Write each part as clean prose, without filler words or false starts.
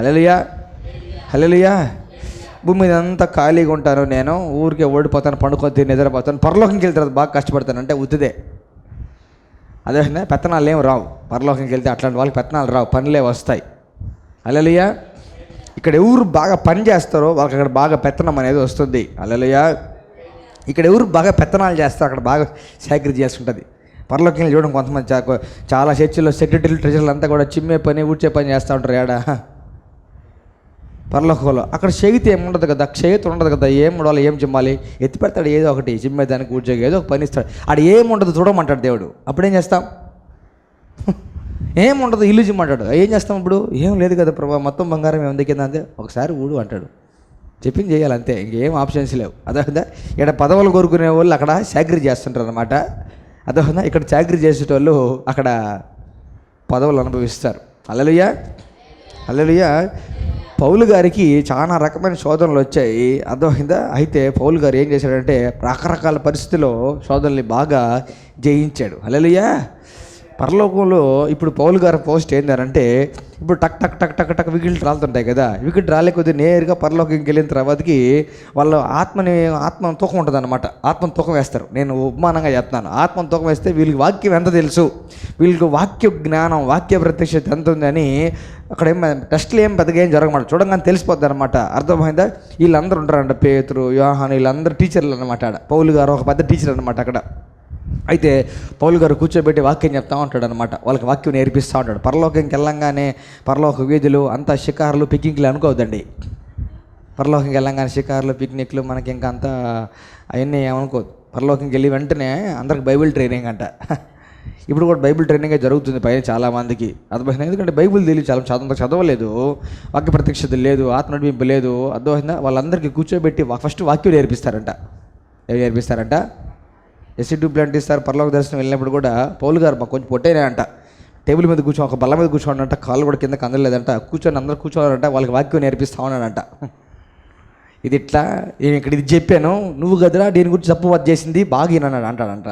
హల్లెలూయా, హల్లెలూయా. భూమి మీద అంతా ఖాళీగా ఉంటాను, నేను ఊరికే ఓడిపోతాను, పండుకొని తిని నిద్రపోతాను. పరలోకంకి వెళ్తే బాగా కష్టపడతాను అంటే ఉత్తిదే. అదే పెత్తనాలు ఏమి రావు. పరలోకంకి వెళ్తే అట్లాంటి వాళ్ళకి పెత్తనాలు రావు, పనులే వస్తాయి. హల్లెలూయా. ఇక్కడ ఎవరు బాగా పని చేస్తారో వాళ్ళకి అక్కడ బాగా పెత్తనం అనేది వస్తుంది. హల్లెలూయా. ఇక్కడ ఎవరు బాగా పెత్తనాలు చేస్తారో అక్కడ బాగా సేకరి చేసి ఉంటుంది. పరలోకంలో చూడడం కొంతమంది చాలా చర్చిల్లో సెక్రటరీలు ట్రెజర్లు అంతా కూడా చిమ్మే పని ఊడ్చే పని చేస్తూ ఉంటారు. ఏడా పరలోకంలో అక్కడ చేయితే ఏముండదు కదా, క్షయత ఉండదు కదా, ఏం ఉండాలి, ఏం చిమ్మాలి, ఎత్తి పెడతాడు ఏదో ఒకటి, చిమ్మేదానికి ఊడ్చేకి ఏదో ఒక పని ఇస్తాడు. ఆడ ఏముండదు చూడమంటాడు దేవుడు. అప్పుడేం చేస్తాం? ఏముండదు, ఇల్లు చిమ్మంటాడు. ఏం చేస్తాం ఇప్పుడు? ఏం లేదు కదా ప్రభా, మొత్తం బంగారం ఏం దిక్కిందా అంతే, ఒకసారి ఊడు అంటాడు. చెప్పింది చేయాలి అంతే, ఇంకేం ఆప్షన్స్ లేవు. అదొకదా ఇక్కడ పదవులు కోరుకునే వాళ్ళు అక్కడ చాకరీ చేస్తుంటారు అనమాట. అదొకదా ఇక్కడ చాకరీ చేసేటోళ్ళు అక్కడ పదవులు అనుభవిస్తారు. హల్లెలూయా, హల్లెలూయా. పౌలు గారికి చాలా రకమైన శోధనలు వచ్చాయి. అర్థమైందా? అయితే పౌలు గారు ఏం చేశాడంటే రకరకాల పరిస్థితుల్లో శోధనల్ని బాగా జయించాడు. హల్లెలూయా. పరలోకంలో ఇప్పుడు పౌలు గారి పోస్ట్ ఏంటంటే, ఇప్పుడు టక్ టక్ టక్ టక్ టక్ వికెట్లు రాలుతుంటాయి కదా, వికెట్ రాలే కొద్దిగా నేరుగా పరలోకంకి వెళ్ళిన తర్వాతకి వాళ్ళు ఆత్మ తూకం ఉంటుంది అనమాట. ఆత్మను తూకం వేస్తారు. నేను ఉపమానంగా చెప్తున్నాను. ఆత్మను తూకం వేస్తే వీళ్ళకి వాక్యం ఎంత తెలుసు, వీళ్ళకి వాక్య జ్ఞానం, వాక్య ప్రత్యక్షత ఎంత ఉందని అక్కడ టెస్ట్లు ఏం పెద్దగా ఏం జరగమాట, చూడంగానే తెలిసిపోద్ది అనమాట. అర్థమైందా? వీళ్ళందరూ ఉంటారంట, పేతురు, యోహాను, వీళ్ళందరూ టీచర్లు అనమాట. పౌలు గారు ఒక పెద్ద టీచర్ అనమాట అక్కడ. అయితే పౌలు గారు కూర్చోబెట్టి వాక్యం చెప్తా ఉంటాడు అనమాట. వాళ్ళకి వాక్యం నేర్పిస్తూ ఉంటాడు. పరలోకంకి వెళ్ళంగానే పరలోక వీధులు అంతా షికారులు పిక్నిక్లు అనుకోవద్దండి. పరలోకంకి వెళ్ళంగానే షికారులు పిక్నిక్లు మనకి ఇంకా అంతా అవన్నీ ఏమనుకోదు. పరలోకంకి వెళ్ళి వెంటనే అందరికి బైబిల్ ట్రైనింగ్ అంట. ఇప్పుడు కూడా బైబిల్ ట్రైనింగే జరుగుతుంది పైన చాలామందికి. అర్థమైంది. ఎందుకంటే బైబిల్ తెలియదు, చాలా చదవలేదు, వాక్య ప్రత్యక్షత లేదు, ఆత్మ నడిపింపు లేదు. అర్థమైందా? వాళ్ళందరికీ కూర్చోబెట్టి ఫస్ట్ వాక్యం నేర్పిస్తారంట. ఏమి నేర్పిస్తారంట? ఎసిడ్ ప్లాంట్ ఇస్తారు. పరలోక దర్శనం వెళ్ళినప్పుడు కూడా పౌలు గారు కొంచెం పొట్టేనే అంట, టేబుల్ మీద కూర్చో, ఒక బల్ల మీద కూర్చోండంట, కాళ్ళు కూడా కింద కందలేదంట, కూర్చొని అందరూ కూర్చోవాలంట, వాళ్ళకి వాక్యం నేర్పిస్తా ఉన్నాడంట. ఇది ఇట్లా నేను ఇక్కడ ఇది చెప్పాను, నువ్వు కదరా దీని గురించి తప్పు బాధ చేసింది బాగా ఈయనన్నాడు అంటాడంట.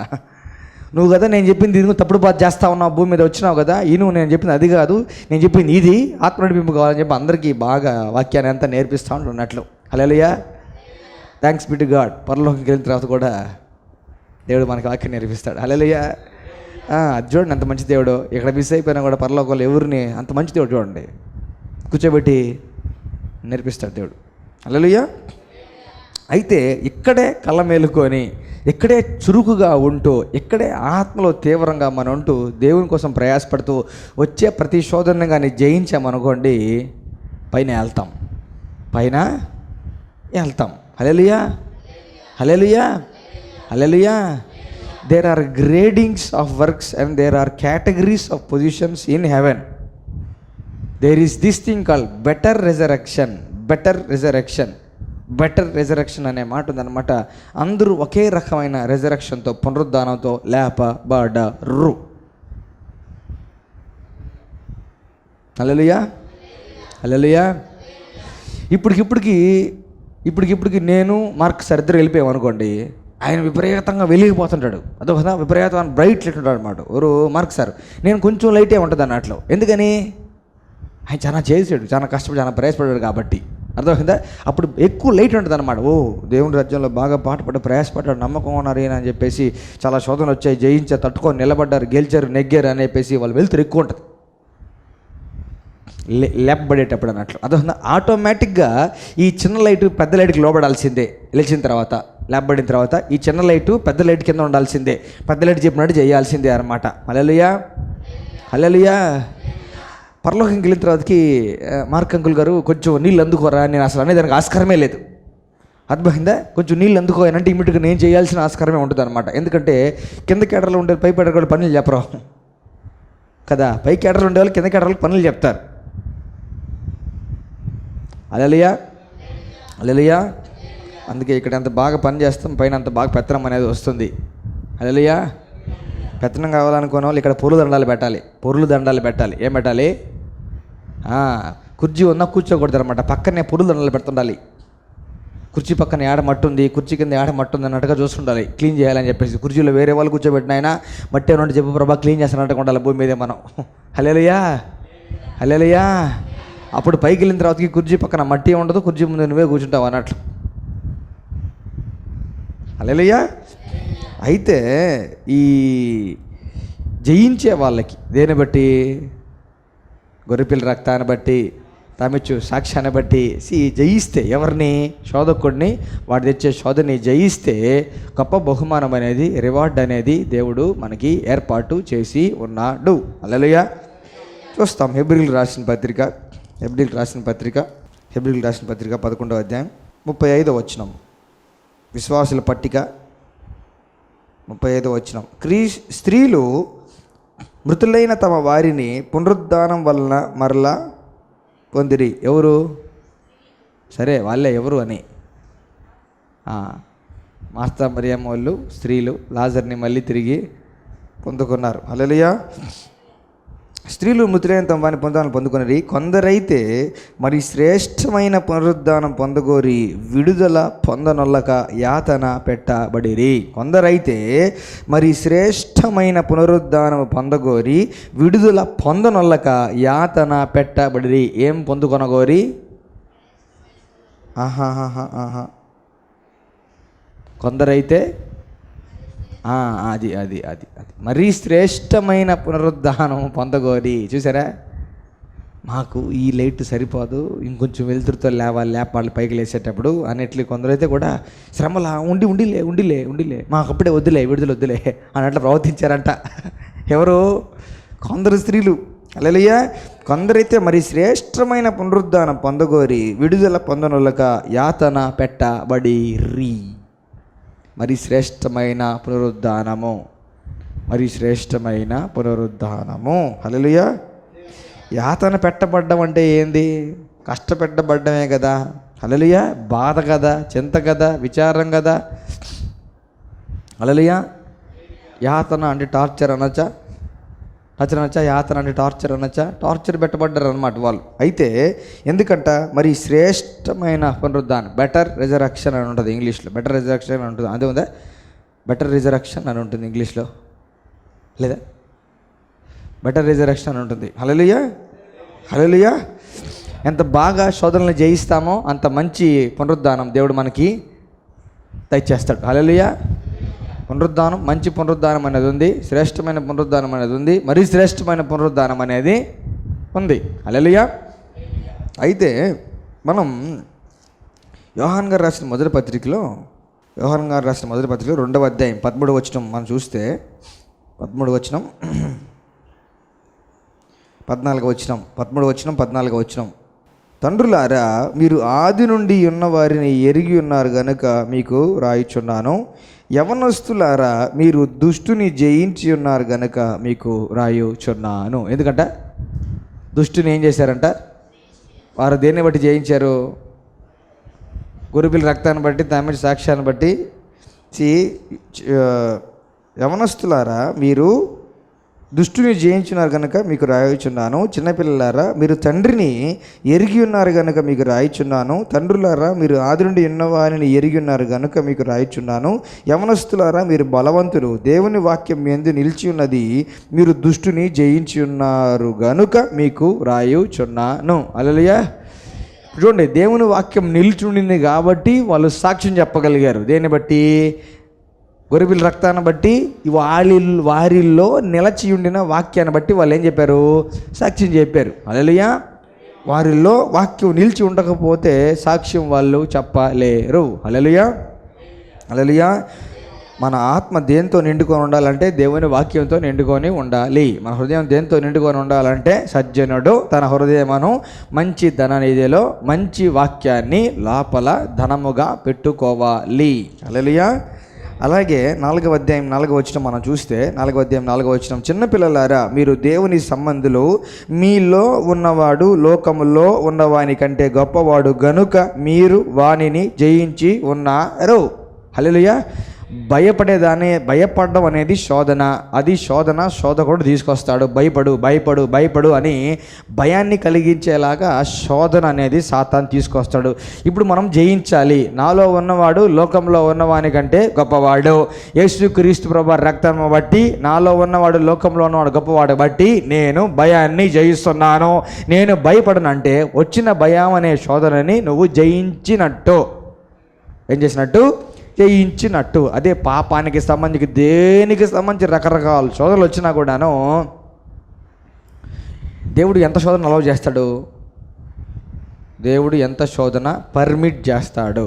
నువ్వు కదా నేను చెప్పింది దీని గురించి తప్పుడు బాధ చేస్తా ఉన్నావు, భూమి మీద వచ్చినావు కదా, ఈయన నేను చెప్పింది అది కాదు, నేను చెప్పింది ఇది, ఆత్మ నడిపింపు కావాలని చెప్పి అందరికీ బాగా వాక్యాన్ని అంతా నేర్పిస్తూ ఉంటున్నట్లు. హల్లెలూయా, థ్యాంక్స్ బి టు గాడ్. పరలోకంకి వెళ్ళిన తర్వాత కూడా దేవుడు మనకి వాక్యం నేర్పిస్తాడు. హల్లెలూయా. చూడండి అంత మంచి దేవుడు. ఇక్కడ మిస్ అయిపోయినా కూడా పరలోకంలో ఎవరిని అంత మంచి దేవుడు చూడండి, కూర్చోబెట్టి నేర్పిస్తాడు దేవుడు. హల్లెలూయా. అయితే ఇక్కడే కళ్ళ మేలుకొని, ఇక్కడే చురుకుగా ఉంటూ, ఇక్కడే ఆత్మలో తీవ్రంగా మనం ఉంటూ దేవుని కోసం ప్రయాసపడుతూ వచ్చే ప్రతి శోధనని కానీ జయించామనుకోండి, పైన వెళ్తాం. హల్లెలూయా, హల్లెలూయా, హల్లెలూయా. There are gradings of works and there are categories of positions in heaven. There is this thing called better resurrection అనే మాట ఉందన్నమాట. అందరూ ఒకే రకమైన రెజరెక్షన్తో, పునరుద్ధానంతో లేపబడరు. హల్లెలూయా, హల్లెలూయా. ఇప్పటికిప్పటికి నేను మార్క్ సరిద్దరు వెళ్ళిపోయాం అనుకోండి, ఆయన విపరీతంగా వెలిగిపోతుంటాడు. అదో కదా విపరీతమైన బ్రైట్ లైట్ ఉంటాడు అనమాట. ఎవరు? Mark sir. నేను కొంచెం లైటే ఉంటుంది అన్నట్లు. ఎందుకని? ఆయన చాలా చేసాడు, చాలా కష్టపడి, చాలా ప్రయాసపడ్డాడు కాబట్టి. అర్థమైందా? అప్పుడు ఎక్కువ లైట్ ఉంటుంది అనమాట. ఓ దేవుని రాజ్యంలో బాగా పాటుపడ్డాడు, ప్రయాసపడ్డాడు, నమ్మకం ఉన్నారు ఈయన అని చెప్పేసి, చాలా శోధనలు వచ్చాయి, జయించారు, తట్టుకొని నిలబడ్డారు, గెలిచారు, నెగ్గారు అని చెప్పేసి వాళ్ళు వెళ్తారు ఎక్కువ ఉంటుంది లేపబడేటప్పుడు అన్నట్లు. అర్థమైందా? ఆటోమేటిక్గా ఈ చిన్న లైట్ పెద్ద లైట్కి లోబడాల్సిందే. లేచిన తర్వాత, లేపబడిన తర్వాత ఈ చిన్న లైటు పెద్ద లైట్ కింద ఉండాల్సిందే, పెద్ద లైట్ చెప్పినట్టు చేయాల్సిందే అనమాట. హల్లెలూయా, హల్లెలూయా. పరలోకంకి వెళ్ళిన తర్వాతకి మార్క్ అంకుల్ గారు కొంచెం నీళ్ళు అందుకోరా, నేను అసలు అనేదానికి ఆస్కారమే లేదు. అర్థమైందా? కొంచెం నీళ్ళు అందుకో అంటే ఇమీడియట్గా నేను చేయాల్సిన ఆస్కారమే ఉంటుంది అనమాట. ఎందుకంటే కింద కేటర్లో ఉండే పై కేటర్లు పనులు చెప్పరు కదా, పై కేటర్లు ఉండేవాళ్ళు కింద కేటర్లకు పనులు చెప్తారు. హల్లెలూయా, హల్లెలూయా. అందుకే ఇక్కడ అంత బాగా పని చేస్తాం, పైన అంత బాగా పెత్తనం అనేది వస్తుంది. హల్లెలూయా. పెత్తనం కావాలనుకునే వాళ్ళు ఇక్కడ పొరులు దండాలు పెట్టాలి. ఏం పెట్టాలి? కుర్చీ ఉన్నా కూర్చోకూడదు అనమాట, పక్కనే పొరులు దండాలు పెడుతుండాలి. కుర్చీ పక్కన ఏడ మట్టి ఉంది, కుర్చీ కింద ఏడ మట్టి ఉంది అన్నట్టుగా చూస్తుండాలి, క్లీన్ చేయాలని చెప్పేసి. కుర్చీలో వేరే వాళ్ళు కూర్చోబెట్టిన ఆయన మట్టి నుండి చెప్పి ప్రభా క్లీన్ చేస్తున్నట్టుగా ఉండాలి భూమి మీదే మనం. హల్లెలూయా, హల్లెలూయా, అప్పుడు పైకి వెళ్ళిన తర్వాతకి కుర్చీ పక్కన మట్టి ఉండదు, కుర్చీ ముందు నువ్వే కూర్చుంటావు అన్నట్లు. హల్లెలూయా. అయితే ఈ జయించే వాళ్ళకి దేని బట్టి? గొర్రెపిల్ల రక్తాన్ని బట్టి, తామిచ్చు సాక్ష్యాన్ని బట్టి జయిస్తే, ఎవరిని? శోధకుడిని, వాడు తెచ్చే శోధని జయిస్తే గొప్ప బహుమానం అనేది, రివార్డ్ అనేది దేవుడు మనకి ఏర్పాటు చేసి ఉన్నాడు. హల్లెలూయా. చూస్తాం హెబ్రీయులకు రాసిన పత్రిక 11వ అధ్యాయం 35వ వచనం. విశ్వాసుల పట్టిక 35వ వచనం. స్త్రీలు మృతులైన తమ వారిని పునరుద్ధానం వలన మరలా పొందిరి. ఎవరు? సరే, వాళ్ళే ఎవరు అని. మార్తా మరియమ్మ వాళ్ళు స్త్రీలు లాజర్ని మళ్ళీ తిరిగి పొందుకున్నారు. హల్లెలూయా. స్త్రీలు మృతులైన తమ వారిని పునరుద్ధానం పొందుకున్నది. కొందరైతే మరి శ్రేష్టమైన పునరుద్ధానం పొందగోరి విడుదల పొందనొల్లక యాతన పెట్టబడిరి. కొందరైతే మరి శ్రేష్టమైన పునరుద్ధానం పొందగోరి విడుదల పొందనొల్లక యాతన పెట్టబడిరి. ఏం పొందుకొనగోరి? కొందరైతే అది అది అది అది మరీ శ్రేష్టమైన పునరుద్ధానం పొందగోరి. చూసారా, మాకు ఈ లైట్ సరిపోదు, ఇంకొంచెం వెలుతురుతో లేపాలి పైకి లేచేటప్పుడు అన్నిట్లు. కొందరైతే కూడా శ్రమలా ఉండిలే మాకు అప్పుడే వద్దులే, విడుదల వద్దులే అన్నట్లు ప్రవర్తించారంట. ఎవరు? కొందరు స్త్రీలు. హల్లెలూయా. కొందరైతే మరి శ్రేష్టమైన పునరుద్ధానం పొందగోరి విడుదల పొందనొల్లక యాతన పెట్టబడిరి. మరి శ్రేష్టమైన పునరుద్ధానము. హల్లెలూయా. యాతన పెట్టబడ్డం అంటే ఏంది? కష్టపెట్టబడ్డమే కదా. హల్లెలూయా. బాధ కదా, చింత కదా, విచారం కదా. హల్లెలూయా. యాతన అంటే టార్చర్ అనొచ్చా? యాతన అంటే టార్చర్ అనొచ్చా? టార్చర్ పెట్టబడ్డారు అనమాట వాళ్ళు. అయితే ఎందుకంట? మరి శ్రేష్టమైన పునరుద్ధానం, బెటర్ రిజరక్షన్ అని ఉంటుంది ఇంగ్లీష్లో. బెటర్ రిజరక్షన్ అని ఉంటుంది. అదే ఉందా? బెటర్ రిజరక్షన్ అని ఉంటుంది ఇంగ్లీష్లో, లేదా? బెటర్ రిజరక్షన్ అని ఉంటుంది. హల్లెలూయా. హల్లెలూయా. ఎంత బాగా శోధనలు జయిస్తామో అంత మంచి పునరుద్ధానం దేవుడు మనకి దయచేస్తాడు. హల్లెలూయా. పునరుద్ధానం, మంచి పునరుద్ధానం అనేది ఉంది, శ్రేష్టమైన పునరుద్ధానం అనేది ఉంది, మరీ శ్రేష్టమైన పునరుద్ధానం అనేది ఉంది. హల్లెలూయా. అయితే మనం యోహాన్ గారు రాసిన మొదటి పత్రికలో 2వ అధ్యాయం 13వ వచనం మనం చూస్తే 13వ వచనం 14వ వచనం. తండ్రులారా, మీరు ఆది నుండి ఉన్న వారిని ఎరిగి ఉన్నారు గనుక మీకు రాయుచున్నాను. యవనస్తులారా, మీరు దుష్టుని జయించి ఉన్నారు గనుక మీకు రాయుచున్నాను. ఎందుకంట? దుష్టుని ఏం చేశారంట? వారు దేన్ని బట్టి జయించారు? గొర్రెపిల్ల రక్తాన్ని బట్టి, తామిడి సాక్ష్యాన్ని బట్టి. యవనస్తులారా, మీరు దుష్టుని జయించున్నారు కనుక మీకు రాయుచున్నాను. చిన్నపిల్లలారా, మీరు తండ్రిని ఎరిగి ఉన్నారు కనుక మీకు రాయుచున్నాను. తండ్రులారా, మీరు ఆది నుండి ఉన్నవారిని ఎరిగి ఉన్నారు కనుక మీకు రాయుచున్నాను. యవనస్తులారా, మీరు బలవంతులు, దేవుని వాక్యం యందు నిలిచి ఉన్నది, మీరు దుష్టుని జయించి ఉన్నారు గనుక మీకు రాయుచున్నాను. హల్లెలూయా. చూడండి, దేవుని వాక్యం నిలిచి ఉండింది కాబట్టి వాళ్ళు సాక్ష్యం చెప్పగలిగారు. దేన్ని బట్టి? గొర్రెపిల్ల రక్తాన్ని బట్టి, వారిలో నిలచి ఉండిన వాక్యాన్ని బట్టి వాళ్ళు ఏం చెప్పారు? సాక్ష్యం చెప్పారు. హల్లెలూయా. వారిలో వాక్యం నిలిచి ఉండకపోతే సాక్ష్యం వాళ్ళు చెప్పలేరు. హల్లెలూయా. హల్లెలూయా. మన ఆత్మ దేంతో నిండుకొని ఉండాలంటే దేవుని వాక్యంతో నిండుకొని ఉండాలి. మన హృదయం దేంతో నిండుకొని ఉండాలంటే సజ్జనుడు తన హృదయమును మంచి ధననిధిలో మంచి వాక్యాన్ని లోపల ధనముగా పెట్టుకోవాలి. హల్లెలూయా. అలాగే 4వ అధ్యాయం 4వ వచనం మనం చూస్తే 4వ అధ్యాయం 4వ వచనం. చిన్నపిల్లలారా, మీరు దేవుని సంబంధులు, మీలో ఉన్నవాడు లోకములో ఉన్నవాని కంటే గొప్పవాడు గనుక మీరు వానిని జయించి ఉన్నారు. హల్లెలూయా. భయపడడం అనేది శోధన. అది శోధకుడు తీసుకొస్తాడు. భయపడు అని భయాన్ని కలిగించేలాగా శోధన అనేది సాతాను తీసుకొస్తాడు. ఇప్పుడు మనం జయించాలి. నాలో ఉన్నవాడు లోకంలో ఉన్నవాని కంటే గొప్పవాడు. యేసుక్రీస్తు ప్రభువు రక్తాన్ని బట్టి నాలో ఉన్నవాడు లోకంలో ఉన్నవాడు గొప్పవాడు బట్టి నేను భయాన్ని జయిస్తున్నాను. నేను భయపడనంటే వచ్చిన భయం అనే శోధనని నువ్వు జయించినట్టు. ఏం చేసినట్టు? జయించినట్టు. అదే పాపానికి సంబంధించి దేనికి సంబంధించి రకరకాల శోధనలు వచ్చినా కూడాను దేవుడు ఎంత శోధన అలౌ చేస్తాడు? దేవుడు ఎంత శోధన పర్మిట్ చేస్తాడు?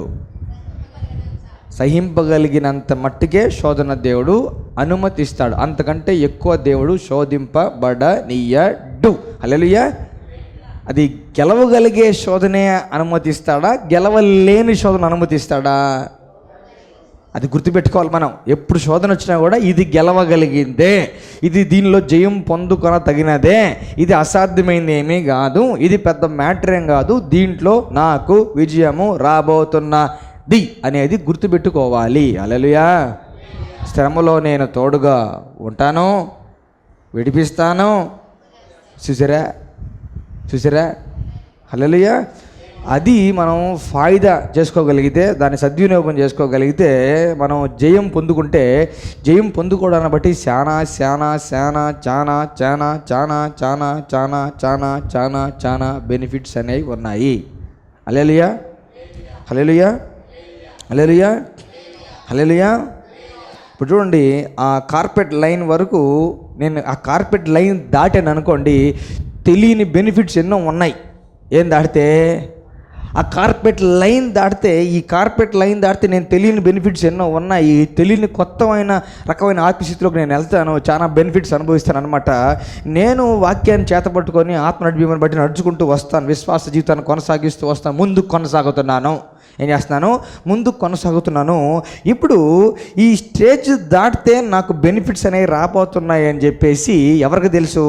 సహింపగలిగినంత మట్టుకే శోధన దేవుడు అనుమతిస్తాడు. అంతకంటే ఎక్కువ దేవుడు శోధింపబడనీయడు. హల్లెలూయా. అది గెలవగలిగే శోధనే అనుమతిస్తాడా, గెలవలేని శోధన అనుమతిస్తాడా? అది గుర్తుపెట్టుకోవాలి మనం. ఎప్పుడు శోధన వచ్చినా కూడా ఇది గెలవగలిగిందే, ఇది దీనిలో జయం పొందుకొన తగినదే, ఇది అసాధ్యమైంది ఏమీ కాదు, ఇది పెద్ద మ్యాటర్ ఏం కాదు, దీంట్లో నాకు విజయము రాబోతున్నది అనేది గుర్తుపెట్టుకోవాలి. హల్లెలూయా. శ్రమలో నేను తోడుగా ఉంటాను, విడిపిస్తాను. చూసారా? హల్లెలూయా. అది మనం ఫాయిదా చేసుకోగలిగితే, దాన్ని సద్వినియోగం చేసుకోగలిగితే, మనం జయం పొందుకుంటే, జయం పొందుకోవడాన్ని బట్టి చాలా బెనిఫిట్స్ అనేవి ఉన్నాయి. హల్లెలూయా. హల్లెలూయా. హల్లెలూయా. హల్లెలూయా. ఇప్పుడు చూడండి, ఆ కార్పెట్ లైన్ వరకు నేను ఆ కార్పెట్ లైన్ దాటాను అనుకోండి, తెలియని బెనిఫిట్స్ ఎన్నో ఉన్నాయి. ఏం దాటితే? ఆ కార్పెట్ లైన్ దాటితే, ఈ కార్పెట్ లైన్ దాటితే నేను తెలియని బెనిఫిట్స్ ఎన్నో ఉన్నాయి. తెలియని కొత్తమైన రకమైన ఆత్మస్థితిలోకి నేను వెళ్తాను, చాలా బెనిఫిట్స్ అనుభవిస్తాను అనమాట. నేను వాక్యాన్ని చేతపట్టుకొని ఆత్మ నడిపిమని బట్టి నడుచుకుంటూ వస్తాను, విశ్వాస జీవితాన్ని కొనసాగిస్తూ వస్తాను, ముందుకు కొనసాగుతున్నాను. ఏం చేస్తున్నాను? ముందుకు కొనసాగుతున్నాను. ఇప్పుడు ఈ స్టేజ్ దాటితే నాకు బెనిఫిట్స్ అనేవి రాబోతున్నాయి అని చెప్పేసి ఎవరికి తెలుసు?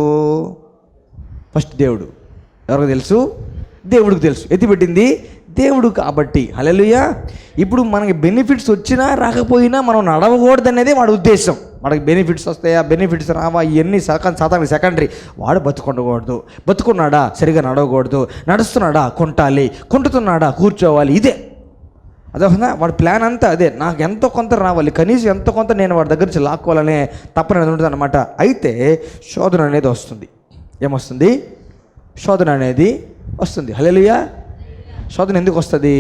ఫస్ట్ దేవుడు. ఎవరికి తెలుసు? దేవుడికి తెలుసు. ఎత్తిపెట్టింది దేవుడు కాబట్టి. హల్లెలూయా. ఇప్పుడు మనకి బెనిఫిట్స్ వచ్చినా రాకపోయినా మనం నడవకూడదు అనేది వాడి ఉద్దేశం. మనకి బెనిఫిట్స్ వస్తాయా, బెనిఫిట్స్ రావా, ఇవన్నీ సాతానికి సెకండరీ. వాడు బతుకుండకూడదు, బతుకున్నాడా సరిగా నడవకూడదు, నడుస్తున్నాడా కొంటాలి, కొంటున్నాడా కూర్చోవాలి. ఇదే అదొక వాడి ప్లాన్ అంతా అదే. నాకు ఎంతో కొంత రావాలి, కనీసం ఎంతో కొంత నేను వాడి దగ్గర నుంచి లాక్కోవాలనే తప్పన ఉంటుంది అనమాట. అయితే శోధన అనేది వస్తుంది. ఏమొస్తుంది? శోధన అనేది వస్తుంది. హల్లెలూయా. శోధన ఎందుకు వస్తుంది?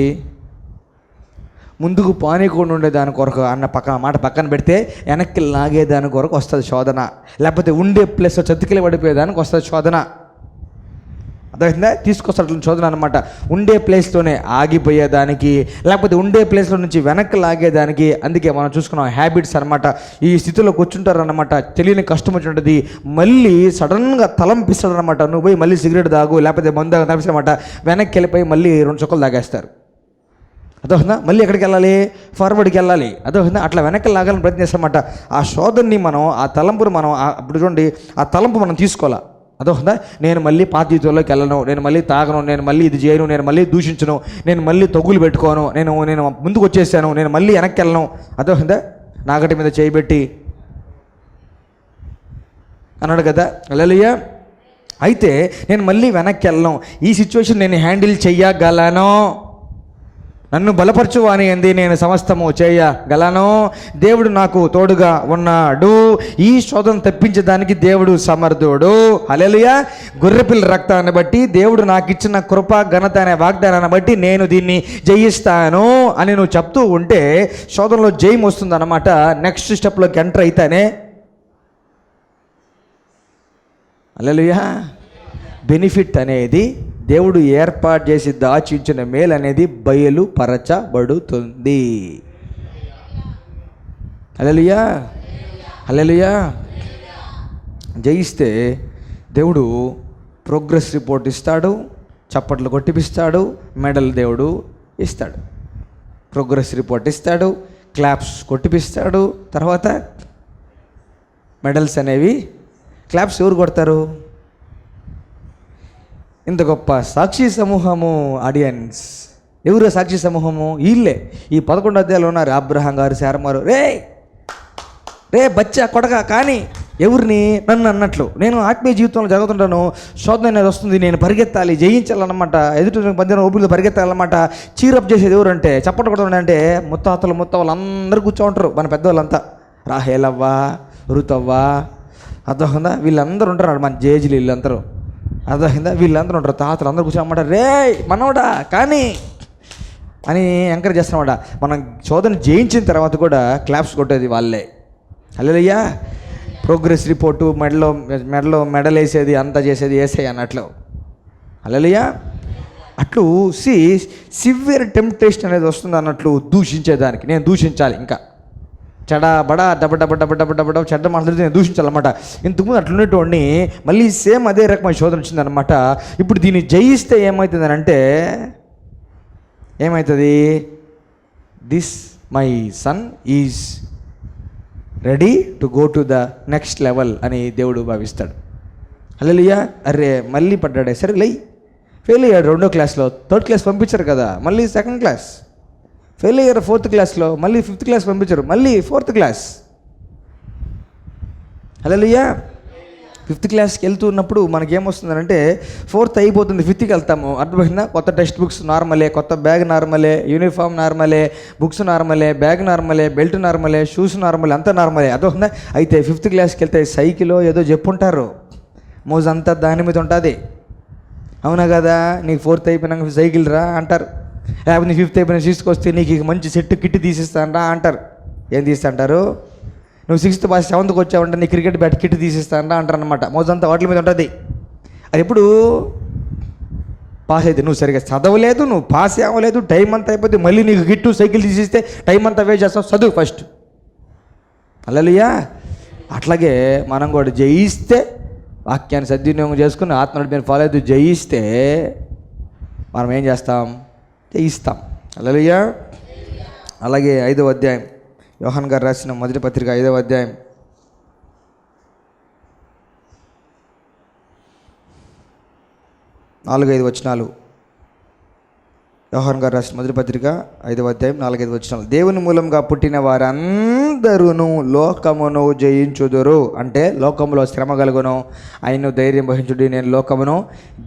ముందుకు పానీయకుండా ఉండేదాని కొరకు అన్న మాట పక్కన పెడితే వెనక్కి లాగేదాని కొరకు వస్తుంది శోధన. లేకపోతే ఉండే ప్లేస్లో చతికిలి పడిపోయేదానికి వస్తుంది శోధన. అర్థమైందా? తీసుకొస్తాడు శోధన అనమాట. ఉండే ప్లేస్లోనే ఆగిపోయేదానికి, లేకపోతే ఉండే ప్లేస్లో నుంచి వెనక్కి లాగేదానికి. అందుకే మనం చూసుకున్నాం హ్యాబిట్స్ అనమాట. ఈ స్థితిలో కూర్చుంటారనమాట, తెలియని కష్టం వచ్చింటుంది, మళ్ళీ సడన్గా తలంపిస్తాడు అనమాట. నువ్వు పోయి మళ్ళీ సిగరెట్ తాగు, లేకపోతే మందు తప్పిస్తామట, వెనక్కి వెళ్ళిపోయి మళ్ళీ 2 చుక్కలు తాగేస్తారు. అదొకదా? మళ్ళీ ఎక్కడికి వెళ్ళాలి? ఫార్వర్డ్కి వెళ్ళాలి. అదొకదా? అట్లా వెనక్కి లాగాలని ప్రయత్నిస్తామన్నమాట. ఆ శోధనని మనం, ఆ తలంపుని మనం, ఇప్పుడు చూడండి, ఆ తలంపు మనం తీసుకోవాలి. అదొకదా? నేను మళ్ళీ పాత జీవితంలోకి వెళ్ళను, నేను మళ్ళీ తాగను, నేను మళ్ళీ ఇది చేయను, నేను మళ్ళీ దూషించను, నేను మళ్ళీ తగులు పెట్టుకోను, నేను ముందుకు వచ్చేసాను, నేను మళ్ళీ వెనక్కి వెళ్ళను. అదొకదా? నాగటి మీద చేయబెట్టి అన్నాడు కదా. హల్లెలూయా. అయితే నేను మళ్ళీ వెనక్కి వెళ్ళను, ఈ సిచ్యువేషన్ నేను హ్యాండిల్ చెయ్యగలను, నన్ను బలపరచువాని అంది నేను సమస్తము చేయగలను, దేవుడు నాకు తోడుగా ఉన్నాడు, ఈ శోధన తప్పించడానికి దేవుడు సమర్థుడు. హల్లెలూయా. గొర్రెపిల్ల రక్తాన్ని బట్టి, దేవుడు నాకు ఇచ్చిన కృప ఘనత అనే వాగ్దానాన్ని బట్టి నేను దీన్ని జయిస్తాను అని నువ్వు చెప్తూ ఉంటే శోధనలో జయం వస్తుంది అన్నమాట. నెక్స్ట్ స్టెప్లోకి ఎంటర్ అయితేనే హల్లెలూయా బెనిఫిట్ అనేది, దేవుడు ఏర్పాటు చేసి దాచించిన మేలు అనేది బయలుపరచబడుతుంది. హల్లెలూయా. హల్లెలూయా. జయిస్తే దేవుడు ప్రోగ్రెస్ రిపోర్ట్ ఇస్తాడు, చప్పట్లు కొట్టిపిస్తాడు, మెడల్ దేవుడు ఇస్తాడు. ప్రోగ్రెస్ రిపోర్ట్ ఇస్తాడు, క్లాప్స్ కొట్టిపిస్తాడు, తర్వాత మెడల్స్ అనేవి. క్లాప్స్ ఎవరు కొడతారు? ఇంత గొప్ప సాక్షి సమూహము, ఆడియన్స్. ఎవరు సాక్షి సమూహము? వీళ్ళే. ఈ 11 అధ్యాయాలు ఉన్నారు. అబ్రహాం గారు, శారమారు. రే బచ్చా కొడక కానీ ఎవరిని? నన్ను అన్నట్లు. నేను ఆత్మీయ జీవితంలో జరుగుతుంటాను, శోధన అనేది వస్తుంది, నేను పరిగెత్తాలి, జయించాలన్నమాట, ఎదుటి పందిన ఓపికలు పరిగెత్తాలన్నమాట. చీరప్ చేసేది ఎవరంటే, చప్పట కొడుతుండే అంటే ముత్తాతలు అందరూ కూర్చో ఉంటారు, మన పెద్దవాళ్ళంతా. రాహేలవ్వ, రుతవ్వ, అర్థమైందా? వీళ్ళందరూ ఉంటారు, మన జేజీలు వీళ్ళందరూ. అర్థమైందా? వీళ్ళందరూ ఉంటారు, తాతలు అందరూ కూర్చోమాట. రే మనోడా కానీ అని ఎంకరేజ్ చేస్తామన్నమాట. మనం శోధన జయించిన తర్వాత కూడా క్లాప్స్ కొట్టేది వాళ్ళే. హల్లెలూయా. ప్రోగ్రెస్ రిపోర్టు, మెడలో మెడల్ వేసేది, అంతా చేసేది ఏసై అన్నట్లు. హల్లెలూయా. అట్లు సివియర్ టెంప్టేషన్ అనేది వస్తుంది అన్నట్లు దూషించేదానికి. నేను దూషించాలి, ఇంకా చెడ బడా డబ్బ చెడ్డ మాట్లాడితే నేను దూషించాలన్నమాట. ఇంతకుముందు అట్లున్నటువంటి మళ్ళీ సేమ్ అదే రకమైన శోధన వచ్చిందనమాట. ఇప్పుడు దీన్ని జయిస్తే ఏమవుతుందని అంటే, ఏమవుతుంది? This my son is ready to go to the next level అని దేవుడు భావిస్తాడు. హల్లెలూయా. అరే మళ్ళీ పడ్డాడే, సరే లై. ఫెయిల్ అయ్యాడు 2వ క్లాస్లో, 3rd క్లాస్ పంపించారు కదా, మళ్ళీ 2nd క్లాస్. ఫెయిల్ అయ్యారు 4th క్లాస్లో, మళ్ళీ 5th క్లాస్ పంపించారు, మళ్ళీ 4th క్లాస్. హల్లెలూయా. 5th క్లాస్కి వెళ్తూ ఉన్నప్పుడు మనకేమొస్తుందంటే 4th అయిపోతుంది, 5th వెళ్తాము. అర్థమైందా? కొత్త టెక్స్ట్ బుక్స్ నార్మలే, కొత్త బ్యాగ్ నార్మలే, యూనిఫామ్ నార్మలే, బుక్స్ నార్మలే, బ్యాగ్ నార్మలే, బెల్ట్ నార్మలే, షూస్ నార్మలే, అంతా నార్మలే. అర్థమైందా? అయితే 5th క్లాస్కి వెళ్తే సైకిలో ఏదో చెప్పుంటారు, మోజు అంతా దాని మీద ఉంటుంది. అవునా కదా? నీకు 4th అయిపోయినాక సైకిల్ రా అంటారు. లేకపోతే నీ 5th అయిపోయినా తీసుకొస్తే నీకు మంచి సెట్ కిట్ తీసిస్తాను రా అంటారు. ఏం తీస్తంటారు? నువ్వు 6th పాస్ 7th వచ్చావంటే నీ క్రికెట్ బ్యాట్ కిట్ తీసిస్తానరా అంటారు అనమాట. మోజంతా వాటి మీద ఉంటుంది. అది ఎప్పుడు పాస్ అయితే నువ్వు సరిగ్గా చదవలేదు, నువ్వు పాస్ అవ్వలేదు, టైం అంతా అయిపోతే మళ్ళీ నీకు గిట్టు సైకిల్ తీసిస్తే టైం అంతా వేస్ట్ చేస్తావు. చదువు ఫస్ట్. హల్లెలూయా. అట్లాగే మనం కూడా జయిస్తే, వాక్యాన్ని సద్వినియోగం చేసుకుని ఆత్మ మీద ఫాలో అవుతూ జయిస్తే మనం ఏం చేస్తాం? జయిస్తాం. హల్లెలూయా. అలాగే 5వ అధ్యాయం, యోహాన్ గారు రాసిన మొదటి పత్రిక 5వ అధ్యాయం 4-5 వచనాలు. యోహాన్ గారు రాసిన మొదటి పత్రిక 5వ అధ్యాయం 4-5 వచనాలు. దేవుని మూలంగా పుట్టిన వారందరూ లోకమును జయించుదురు. అంటే లోకములో శ్రమ కలుగును, ఆయన ధైర్యం వహించుడి, నేను లోకమును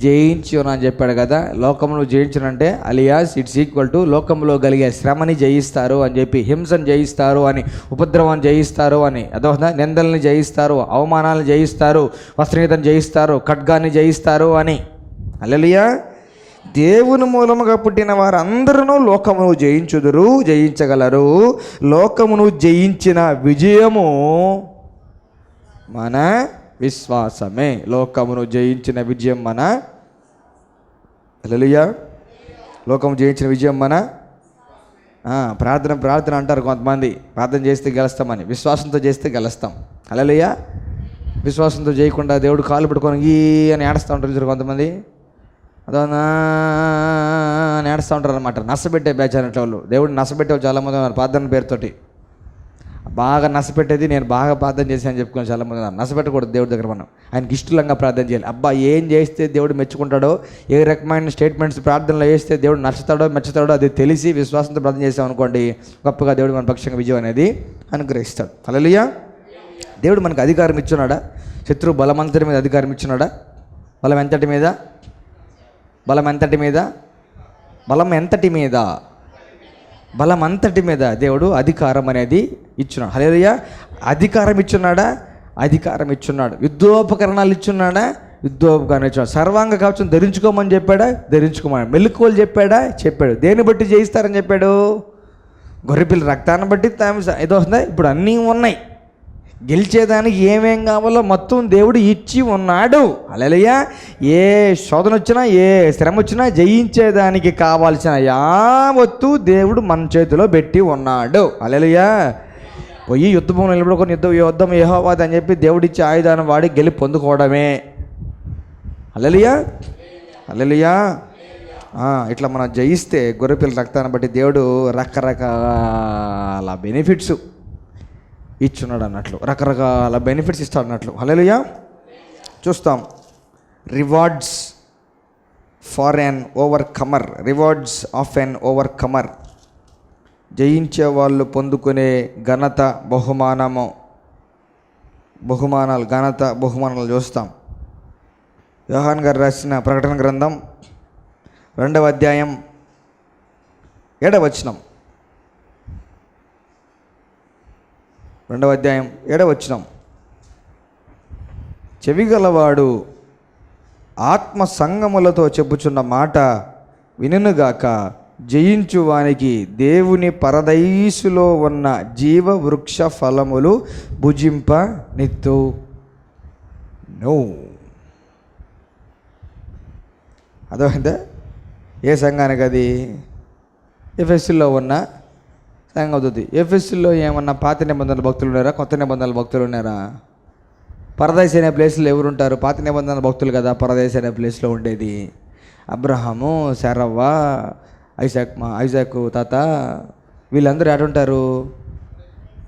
జయించును అని చెప్పాడు కదా. లోకమును జయించునంటే అలియాస్ ఇట్స్ ఈక్వల్ టు లోకములో కలిగే శ్రమని జయిస్తారు అని చెప్పి, హింసను జయిస్తారు అని, ఉపద్రవాన్ని జయిస్తారు అని, అదొక నిందల్ని జయిస్తారు, అవమానాలను జయిస్తారు, వస్త్రహీనతను జయిస్తారు, ఖడ్గాన్ని జయిస్తారు అని. హల్లెలూయా. దేవుని మూలముగా పుట్టిన వారందరూ లోకమును జయించుదురు, జయించగలరు. లోకమును జయించిన విజయము మన విశ్వాసమే. లోకమును జయించిన విజయం మన, హల్లెలూయా, లోకము జయించిన విజయం మన ప్రార్థన అంటారు కొంతమంది. ప్రార్థన చేస్తే గెలుస్తామని, విశ్వాసంతో చేస్తే గెలుస్తాం. హల్లెలూయా. విశ్వాసంతో చేయకుండా దేవుడు కాలు పట్టుకొని ఈ అని ఏడుస్తూ ఉంటారు కొంతమంది. అదోనా నేడుస్తూ ఉంటారు అనమాట. నష్టపెట్టే బ్యాచ్ అనేట వాళ్ళు. దేవుడిని నష్టపెట్టేవాళ్ళు చాలామంది ఉన్నారు ప్రార్థన పేరుతోటి. బాగా నష్టపెట్టేది నేను బాగా ప్రార్థన చేశాను చెప్పుకొని చాలామంది ఉన్నారు. నష్టపెట్టకూడదు దేవుడి దగ్గర. మనం ఆయనకి ఇష్టంగా ప్రార్థన చేయాలి. అబ్బా ఏం చేస్తే దేవుడు మెచ్చుకుంటాడో, ఏ రకమైన స్టేట్మెంట్స్ ప్రార్థనలో వేస్తే దేవుడు మెచ్చుతాడో అది తెలిసి విశ్వాసంతో ప్రార్థన చేసాం అనుకోండి, గొప్పగా దేవుడు మన పక్షంగా విజయం అనేది అనుగ్రహిస్తాడు. హల్లెలూయా. దేవుడు మనకు అధికారం ఇచ్చున్నాడా? శత్రువు బలమంతటి మీద అధికారం ఇచ్చున్నాడా? బలం ఎంతటి మీద? బలం ఎంతటి మీద దేవుడు అధికారం అనేది ఇచ్చున్నాడు. హల్లెలూయా. అధికారం ఇచ్చున్నాడా? అధికారం ఇచ్చున్నాడు. యుద్ధోపకరణాలు ఇచ్చున్నాడా? యుద్ధోపకరణాలు ఇచ్చున్నాడు. సర్వాంగ కవచం ధరించుకోమని చెప్పాడా? ధరించుకోమని. మెలకువలు చెప్పాడా? చెప్పాడు. దేన్ని బట్టి జయిస్తారని చెప్పాడు? గొర్రెపిల్ల రక్తాన్ని బట్టి ఏదో వస్తుందా? ఇప్పుడు అన్నీ ఉన్నాయి. గెలిచేదానికి ఏమేం కావాలో మొత్తం దేవుడు ఇచ్చి ఉన్నాడు. హల్లెలూయా. ఏ శోధన వచ్చినా, ఏ శ్రమ వచ్చినా జయించేదానికి కావాల్సిన యావత్తు దేవుడు మన చేతిలో పెట్టి ఉన్నాడు. హల్లెలూయా. పోయి యుద్ధభూమిలో నిలబడుకొని యుద్ధం యెహోవాది అని చెప్పి దేవుడిచ్చే ఆయుధాన్ని వాడి గెలిపి పొందుకోవడమే. హల్లెలూయా. హల్లెలూయా. ఇట్లా మనం జయిస్తే గొర్రెపిల్ల రక్తాన్ని బట్టి దేవుడు రకరకాల బెనిఫిట్స్ ఇచ్చున్నాడు అన్నట్లు, రకరకాల బెనిఫిట్స్ ఇస్తాడు అన్నట్లు. హల్లెలూయా. చూస్తాం rewards for an overcomer, rewards of an overcomer. జయించే వాళ్ళు పొందుకునే ఘనత, బహుమానాలు చూస్తాం. యోహాన్ గారు రాసిన ప్రకటన గ్రంథం 2వ అధ్యాయం 7వ వచనం. 2వ అధ్యాయం 7వ వచనం. చెవిగలవాడు ఆత్మ సంగములతో చెప్పుచున్న మాట వినుగాక, జయించు వానికి దేవుని పరదైసులో ఉన్న జీవ వృక్ష ఫలములు భుజింప నిత్తు. నో, అర్థమైందా? ఏ సంఘానికి అది? ఎఫెస్సులో ఉన్న సంఘం అవుతుంది. ఎఫెస్సులో ఏమన్నా పాత నిబంధనల భక్తులు ఉన్నారా, కొత్త నిబంధనల భక్తులు ఉన్నారా? పరదేశ్ అనే ప్లేస్లో ఎవరుంటారు? పాత నిబంధనల భక్తులు కదా పరదేశ్ అనే ప్లేస్లో ఉండేది. అబ్రహాము, శరవ్వ, ఐజాకు తాత, వీళ్ళందరూ ఎటుంటారు?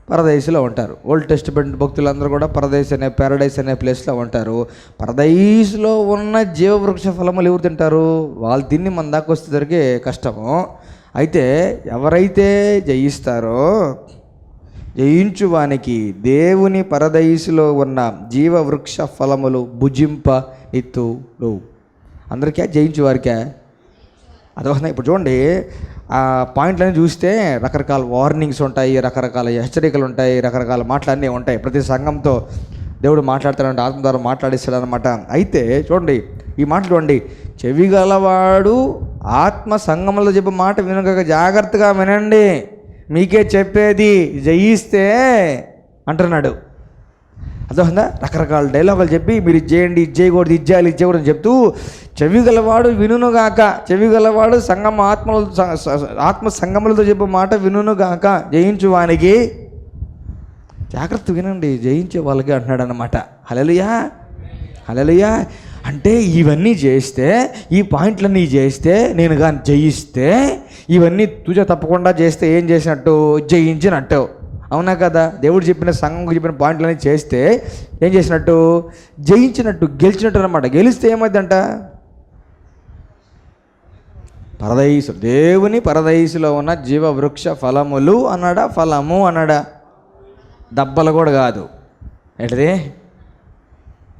పరదేశంలో ఉంటారు. ఓల్డ్ టెస్టిమెంట్ భక్తులందరూ కూడా పారడైస్ అనే ప్లేస్లో ఉంటారు. పరదేశంలో ఉన్న జీవవృక్ష ఫలములు ఎవరు తింటారు? వాళ్ళు తిని మన దాకా వస్తే దొరికే కష్టము. అయితే ఎవరైతే జయిస్తారో, జయించు వానికి దేవుని పరదైసులో ఉన్న జీవవృక్ష ఫలములు భుజింప నిత్తులు. అందరికీ జయించు వారికే. అదొక ఇప్పుడు చూడండి, ఆ పాయింట్లన్నీ చూస్తే రకరకాల వార్నింగ్స్ ఉంటాయి, రకరకాల హెచ్చరికలు ఉంటాయి, రకరకాల మాటలన్నీ ఉంటాయి. ప్రతి సంఘంతో దేవుడు మాట్లాడతాడంటే ఆత్మ ద్వారా మాట్లాడిస్తాడనమాట. అయితే చూడండి ఈ మాటలు చూడండి, చెవిగలవాడు ఆత్మ సంఘములో చెప్పే మాట వినక జాగ్రత్తగా వినండి, మీకే చెప్పేది, జయిస్తే అంటున్నాడు. అర్థమైందా? రకరకాల డైలాగులు చెప్పి మీరు ఇది చేయండి, ఇది చేయకూడదు, ఇది చేయాలి, ఇది చేయకూడదు అని చెప్తూ, చెవిగలవాడు వినుగాక, చెవిగలవాడు ఆత్మ సంగములతో చెప్పే మాట వినుగాక, జయించు వానికి. జాగ్రత్త వినండి, జయించే వాళ్ళకి అంటున్నాడు అన్నమాట. హల్లెలూయా, హల్లెలూయా. అంటే ఇవన్నీ చేస్తే, ఈ పాయింట్లన్నీ చేస్తే, నేను కానీ జయిస్తే, ఇవన్నీ తుజ తప్పకుండా చేస్తే ఏం చేసినట్టు? జయించినట్టు. అవునా కదా? దేవుడు చెప్పిన సంఘంకు చెప్పిన పాయింట్లన్నీ చేస్తే ఏం చేసినట్టు? జయించినట్టు, గెలిచినట్టు అనమాట. గెలిస్తే ఏమైందంట? పరదైసు, దేవుని పరదైసులో ఉన్న జీవవృక్ష ఫలములు అన్నాడా? ఫలము అన్నాడా? దబ్బలు కూడా కాదు, ఏంటిది?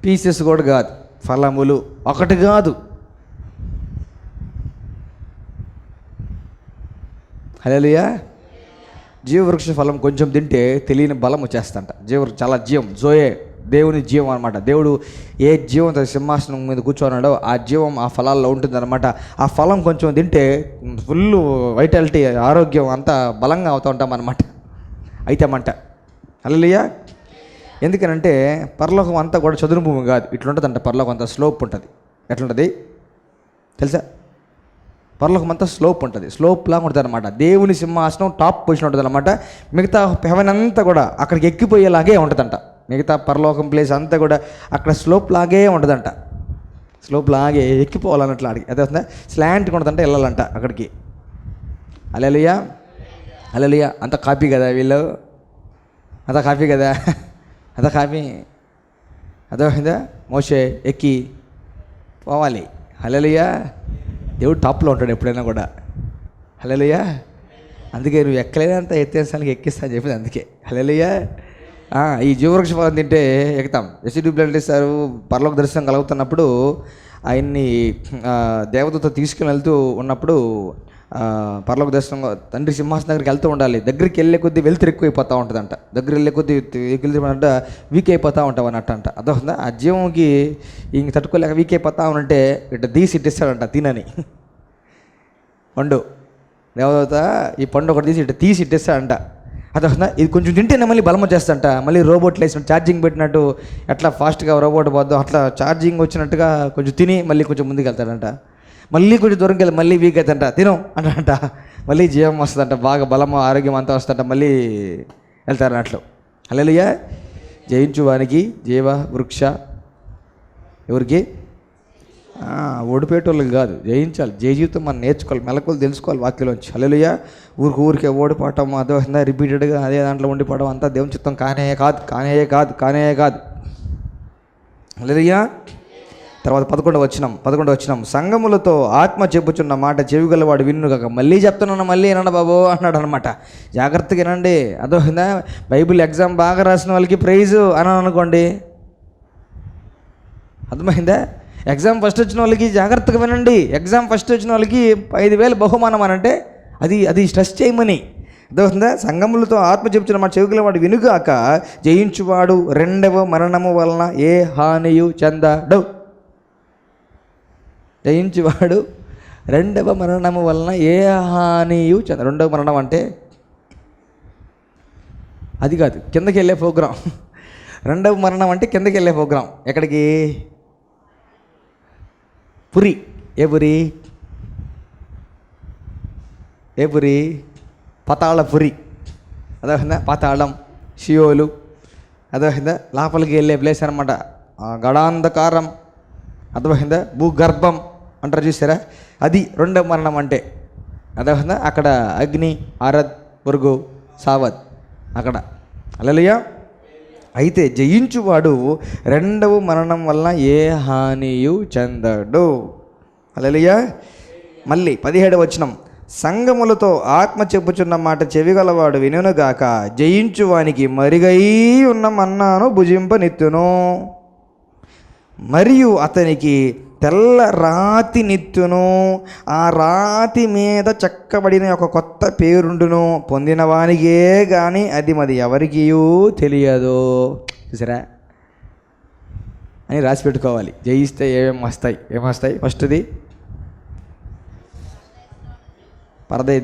పీసెస్ కూడా కాదు, ఫలములు. ఒకటి కాదు. హల్లెలూయా. జీవవృక్ష ఫలం కొంచెం తింటే తెలియని బలం వచ్చేస్తంట. చాలా జీవం, జోయే, దేవుని జీవం అనమాట. దేవుడు ఏ జీవంతో సింహాసనం మీద కూర్చోన్నాడో ఆ జీవం ఆ ఫలాల్లో ఉంటుందన్నమాట. ఆ ఫలం కొంచెం తింటే ఫుల్ వైటాలిటీ, ఆరోగ్యం అంతా బలంగా అవుతూ ఉంటాం అన్నమాట. అయితే అన్నమాట. హల్లెలూయా. ఎందుకనంటే పరలోకం అంతా కూడా చదును భూమి కాదు, ఇట్లుంటుందంట. పరలోకం అంతా స్లోప్ ఉంటుంది. ఎట్లుంటుంది తెలుసా? పరలోకం అంతా స్లోప్ ఉంటుంది, స్లోప్ లాగా ఉంటుంది అనమాట. దేవుని సింహాసనం టాప్ పొజిషన్ ఉంటుంది అనమాట. మిగతా హెవెన్ అంతా కూడా అక్కడికి ఎక్కిపోయేలాగే ఉంటుందంట. మిగతా పరలోకం ప్లేస్ అంతా కూడా అక్కడ స్లోప్ లాగే ఉంటుందంట. స్లోప్ లాగే ఎక్కిపోవాలన్నట్లు అడిగి అదే వస్తుందా, స్లాంట్గా ఉంటుందంట, వెళ్ళాలంట అక్కడికి. హల్లెలూయా, హల్లెలూయా. అంత కాపీ కదా వీళ్ళు, అంత కాపీ కదా, అంత కాపీ. అర్థమైందా? మోషే ఎక్కి పోవాలి. హల్లెలూయా. దేవుడు టాప్లో ఉంటాడు ఎప్పుడైనా కూడా. హల్లెలూయా. అందుకే నువ్వు ఎక్కలేదంత ఎత్తేసానికి ఎక్కిస్తా అని చెప్పింది. అందుకే హల్లెలూయా. ఈ జీవవృక్ష ఫలం తింటే ఎక్కుతాం. ఎస్సీ బ్లడ్ సారు పరలోక దర్శనం కలుగుతున్నప్పుడు ఆయన్ని దేవదూత తీసుకుని వెళ్తూ ఉన్నప్పుడు పరలోక దర్శనం తండ్రి సింహాసనం దగ్గరికి వెళ్తూ ఉండాలి. దగ్గరికి వెళ్ళే కొద్దీ వెళ్తురు ఎక్కువైపోతూ ఉంటుందంట. దగ్గర వెళ్ళే కొద్దీ వెళ్తుమంట వీక్ అయిపోతూ ఉంటాం అన్నట్టంట. అదొస్తుందా? ఆ జీవంకి ఇంక తట్టుకోలేక వీక్ అయిపోతా ఉంటే ఇట్లా తీసి ఇట్టిస్తాడంట తినని పండు. దేవదూత ఈ పండు ఒకటి తీసి ఇట్టిస్తాడంట. అదొస్తుందా? ఇది కొంచెం తింటేనే మళ్ళీ బలం వచ్చేస్తంట. మళ్ళీ రోబోట్లు వేసినట్టు ఛార్జింగ్ పెట్టినట్టు ఎట్లా ఫాస్ట్గా రోబోట్ పోద్దు అట్లా ఛార్జింగ్ వచ్చినట్టుగా కొంచెం తిని మళ్ళీ కొంచెం ముందుకు వెళ్తాడంట. మళ్ళీ కొంచెం దూరంకి వెళ్ళి మళ్ళీ వీక్ అవుతుంట, తిను అంట. మళ్ళీ జీవం వస్తుందంట, బాగా బలము ఆరోగ్యం అంతా వస్తుందంట, మళ్ళీ వెళ్తారు అట్లు. హల్లెలూయా. జయించు వానికి జీవ వృక్ష. ఎవరికి? ఓడిపోయేటోళ్ళకి కాదు, జయించాలి. జీవితం మనం నేర్చుకోవాలి, మెలకువలు తెలుసుకోవాలి వాక్యంలోంచి. హల్లెలూయా. ఊరికే ఓడిపోవటం అదో రిపీటెడ్గా అదే దాంట్లో ఉండిపోవడం అంతా దేవుని చిత్తం కానే కాదు. హల్లెలూయా. తర్వాత 11వ వచనం సంఘములతో ఆత్మ చెప్పుచున్న మాట చెవిగలవాడు వినుగాక. మళ్ళీ చెప్తున్నాను, మళ్ళీ వినండి బాబు అన్నాడు అనమాట. జాగ్రత్తగా వినండి. అదోందా బైబిల్ ఎగ్జామ్ బాగా రాసిన వాళ్ళకి ప్రైజు అని అనుకోండి, అర్థమైందా? ఎగ్జామ్ ఫస్ట్ వచ్చిన వాళ్ళకి జాగ్రత్తగా వినండి. ఎగ్జామ్ ఫస్ట్ వచ్చిన వాళ్ళకి 5,000 బహుమానం అని అంటే అది స్ట్రెస్ చేయమని. అదవుతుందా? సంఘములతో ఆత్మ చెప్పుచున్న మాట చెవిగలవాడు వినుగాక. జయించువాడు రెండవ మరణము వలన ఏ హానియు చెందడు. జయించువాడు రెండవ మరణము వలన ఏ హానియు చెందడు. రెండవ మరణం అంటే అది కాదు, కిందకి వెళ్ళే ప్రోగ్రాం. రెండవ మరణం అంటే కిందకి వెళ్ళే ప్రోగ్రాం. ఎక్కడికి? పురి. ఏ పురి? పాతాళపురి. అదోహిందా? పాతాళం, షియోలు, అదోహిందా? లోపలికి వెళ్ళే ప్లేస్ అనమాట. గడాంధకారం, అర్థమైందా? భూగర్భం అంటారు చూసారా, అది రెండవ మరణం అంటే. అదోహిందా? అక్కడ అగ్ని, ఆరద్, పురుగు, సావద్ అక్కడ. హల్లెలూయా. అయితే జయించువాడు రెండవ మరణం వల్ల ఏ హానియు చెందడు. హల్లెలూయా. మళ్ళీ 17వ వచనం సంఘములతో ఆత్మ చెప్పుచున్న మాట చెవిగలవాడు వినుగాక. జయించువానికి మరుగై ఉన్న మన్నాను భుజింపనిత్తును, మరియు అతనికి తెల్ల రాతి నిత్తును. ఆ రాతి మీద చెక్కబడిన ఒక కొత్త పేరుండును. పొందిన వానికే కానీ అది మరి ఎవరికీ తెలియదు. చూసారా అని రాసి పెట్టుకోవాలి. జయిస్తే ఏమొస్తాయి? ఫస్ట్ది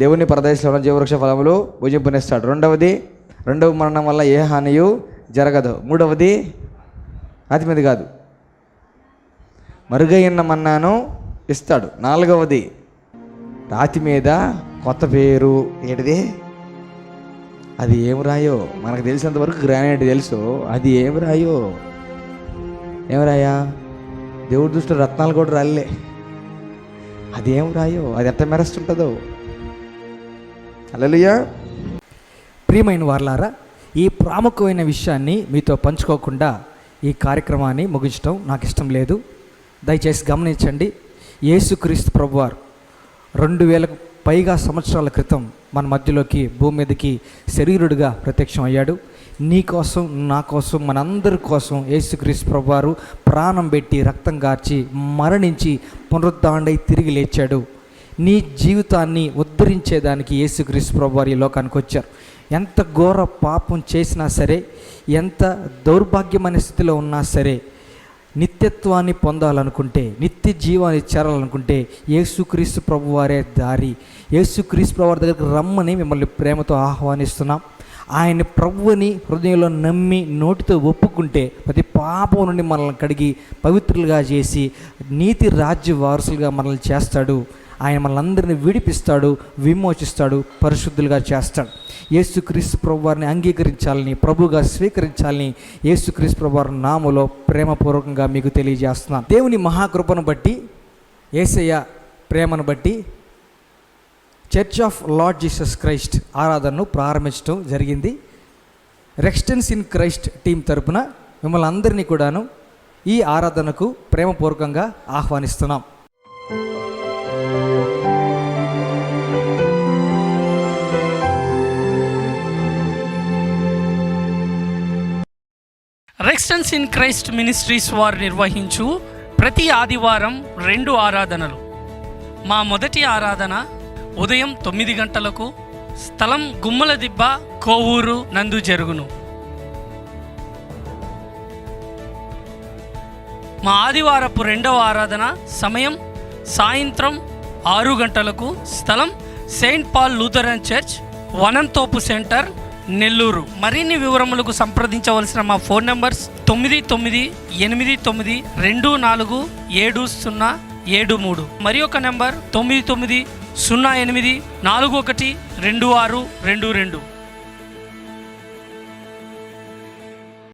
దేవుని పరదేశంలో జీవవృక్ష ఫలములు భుజింపునిస్తాడు. రెండవ మరణం వల్ల ఏ హానియు జరగదు. మూడవది రాతి మీద కాదు, మరుగైన మన్నాను ఇస్తాడు. 4వది రాతి మీద కొత్త పేరు. ఏంటిది? అది ఏం రాయో మనకు తెలిసినంతవరకు గ్రానైట్ తెలుసు. అది ఏం రాయో? దేవుడి దృష్టిలో రత్నాలు కూడా రాలే. అది ఏం రాయో? అది ఎంత మెరుస్తుంటుందో. హల్లెలూయా. ప్రియమైన వారలారా, ఈ ప్రాముఖ్యమైన విషయాన్ని మీతో పంచుకోకుండా ఈ కార్యక్రమాన్ని ముగించడం నాకు ఇష్టం లేదు. దయచేసి గమనించండి. యేసుక్రీస్తు ప్రభువారు 2000 పైగా సంవత్సరాల క్రితం మన మధ్యలోకి భూమి మీదకి శరీరుడిగా ప్రత్యక్షం అయ్యాడు. నీ కోసం, నా కోసం, మనందరి కోసం యేసుక్రీస్తు ప్రభువారు ప్రాణం పెట్టి, రక్తం గార్చి, మరణించి, పునరుద్ధానుడై తిరిగి లేచాడు. నీ జీవితాన్ని ఉద్ధరించేదానికి యేసుక్రీస్తు ప్రభువారు ఈ లోకానికి వచ్చారు. ఎంత ఘోర పాపం చేసినా సరే, ఎంత దౌర్భాగ్యమైన స్థితిలో ఉన్నా సరే, నిత్యత్వాన్ని పొందాలనుకుంటే, నిత్య జీవాన్ని చేరాలనుకుంటే యేసుక్రీస్తు ప్రభువారే దారి. యేసుక్రీస్తు ప్రభువారి దగ్గరికి రమ్మని మిమ్మల్ని ప్రేమతో ఆహ్వానిస్తున్నాం. ఆయన ప్రభువుని హృదయంలో నమ్మి నోటితో ఒప్పుకుంటే ప్రతి పాపం నుండి మనల్ని కడిగి పవిత్రులుగా చేసి నీతి రాజ్య వారసులుగా మనల్ని చేస్తాడు. ఆయన మనల్ని విడిపిస్తాడు, విమోచిస్తాడు, పరిశుద్ధులుగా చేస్తాడు. యేసుక్రీస్తు ప్రభువారిని అంగీకరించాలని, ప్రభువుగా స్వీకరించాలని యేసుక్రీస్తు ప్రభువారి నామములో ప్రేమపూర్వకంగా మీకు తెలియజేస్తున్నాను. దేవుని మహాకృపను బట్టి, యేసయ్య ప్రేమను బట్టి church of lord Jesus Christ ఆరాధనను ప్రారంభించడం జరిగింది. రెక్స్టెన్స్ ఇన్ క్రైస్ట్ టీం తరపున మిమ్మల్ని అందరినీ కూడాను ఈ ఆరాధనకు ప్రేమపూర్వకంగా ఆహ్వానిస్తున్నాం. రెక్స్టెన్స్ ఇన్ క్రైస్ట్ మినిస్ట్రీస్ వారు నిర్వహించు ప్రతి ఆదివారం 2 ఆరాధనలు. మా మొదటి ఆరాధన ఉదయం 9 గంటలకు, స్థలం గుమ్మలదిబ్బ, కోవూరు నందు జరుగును. మా ఆదివారపు 2వ ఆరాధన సమయం సాయంత్రం 6 గంటలకు, స్థలం Saint Paul Lutheran church, వనంతోపు centre, Nellore. మరిన్ని వివరములకు సంప్రదించవలసిన మా ఫోన్ నంబర్స్ 9989247073, మరి ఒక నెంబర్ 9908412622.